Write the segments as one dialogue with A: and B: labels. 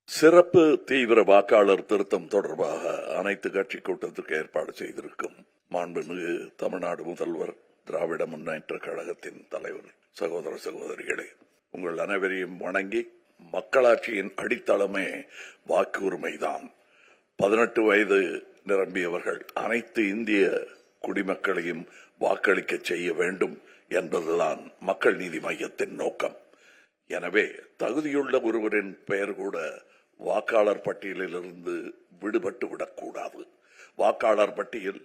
A: சிறப்பு தீவிர வாக்காளர் திருத்தம் தொடர்பாக அனைத்து கட்சி கூட்டத்திற்கு ஏற்பாடு செய்திருக்கும் மாண்புமிகு தமிழ்நாடு முதல்வர் திராவிட முன்னேற்ற கழகத்தின் தலைவர் சகோதர சகோதரிகளே, உங்கள் அனைவரையும் வணங்கி, மக்களாட்சியின் அடித்தளமே வாக்கு உரிமைதான். 18 வயது நிரம்பியவர்கள் அனைத்து இந்திய குடிமக்களையும் வாக்களிக்க செய்ய வேண்டும் என்பதுதான் மக்கள் நீதி மையத்தின் நோக்கம். எனவே தகுதியுள்ள ஒருவரின் பெயர் கூட வாக்காளர் பட்டியலிலிருந்து விடுபட்டு விடக்கூடாது. வாக்காளர் பட்டியல்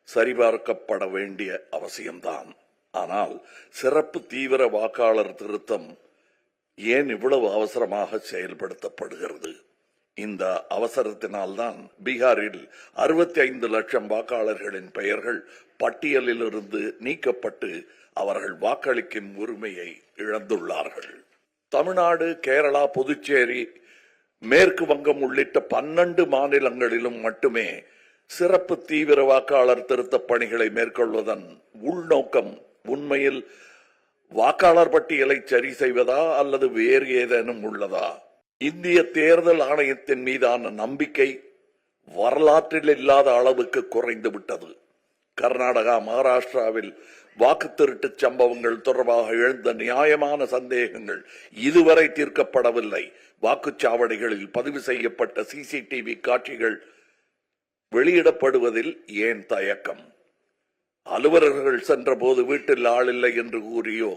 A: சரிபார்க்கப்பட வேண்டிய அவசியம்தான். ஆனால் சிறப்பு தீவிர வாக்காளர் திருத்தம் ஏன் இவ்வளவு அவசரமாக செயல்படுத்தப்படுகிறது? இந்த அவசரத்தினால்தான் பீகாரில் 65 லட்சம் வாக்காளர்களின் பெயர்கள் பட்டியலிலிருந்து நீக்கப்பட்டு அவர்கள் வாக்களிக்கும் உரிமையை இழந்துள்ளார்கள். தமிழ்நாடு, கேரளா, புதுச்சேரி, மேற்கு வங்கம் உள்ளிட்ட 12 மாநிலங்களிலும் மட்டுமே சிறப்பு தீவிர வாக்காளர் திருத்த பணிகளை மேற்கொள்வதன் உள்நோக்கம் உண்மையில் வாக்காளர் பட்டியலை சரி செய்வதா அல்லது வேறு ஏதேனும் உள்ளதா? இந்திய தேர்தல் ஆணையத்தின் மீதான நம்பிக்கை வரலாற்றில் இல்லாத அளவுக்கு குறைந்து விட்டது. கர்நாடகா, மகாராஷ்டிராவில் வாக்கு திருட்டு சம்பவங்கள் தொடர்பாக எழுந்த நியாயமான சந்தேகங்கள் இதுவரை தீர்க்கப்படவில்லை. வாக்குச்சாவடிகளில் பதிவு செய்யப்பட்ட சிசிடிவி காட்சிகள் வெளியிடப்படுவதில் ஏன் தயக்கம்? அலுவலர்கள் சென்ற போது வீட்டில் ஆளில்லை என்று கூறியோ,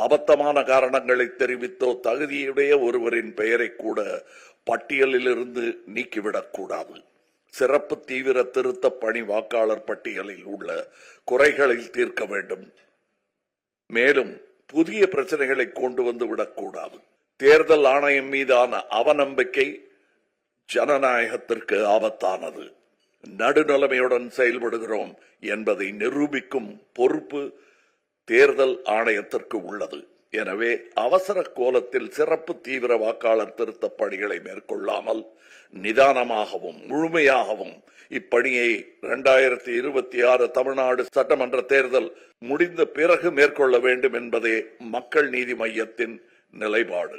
A: அபத்தமான காரணங்களை தெரிவித்தோ தகுதியுடைய ஒருவரின் பெயரை கூட பட்டியலில் இருந்து நீக்கிவிடக்கூடாது. சிறப்பு தீவிர திருத்த பணி வாக்காளர் பட்டியலில் உள்ள குறைகளை தீர்க்க வேண்டும். மேலும் புதிய பிரச்சனைகளை கொண்டு வந்து விடக்கூடாது. தேர்தல் ஆணையம் மீதான அவநம்பிக்கை ஜனநாயகத்திற்கு ஆபத்தானது. நடுநிலைமையுடன் செயல்படுகிறோம் என்பதை நிரூபிக்கும் பொறுப்பு தேர்தல் ஆணையத்திற்கு உள்ளது. எனவே அவசர கோலத்தில் சிறப்பு தீவிர வாக்காளர் திருத்த பணிகளை மேற்கொள்ளாமல் நிதானமாகவும் முழுமையாகவும் இப்பணியை 2026 தமிழ்நாடு சட்டமன்ற தேர்தல் முடிந்த பிறகு மேற்கொள்ள வேண்டும் என்பதே மக்கள் நீதி மையத்தின் நிலைப்பாடு.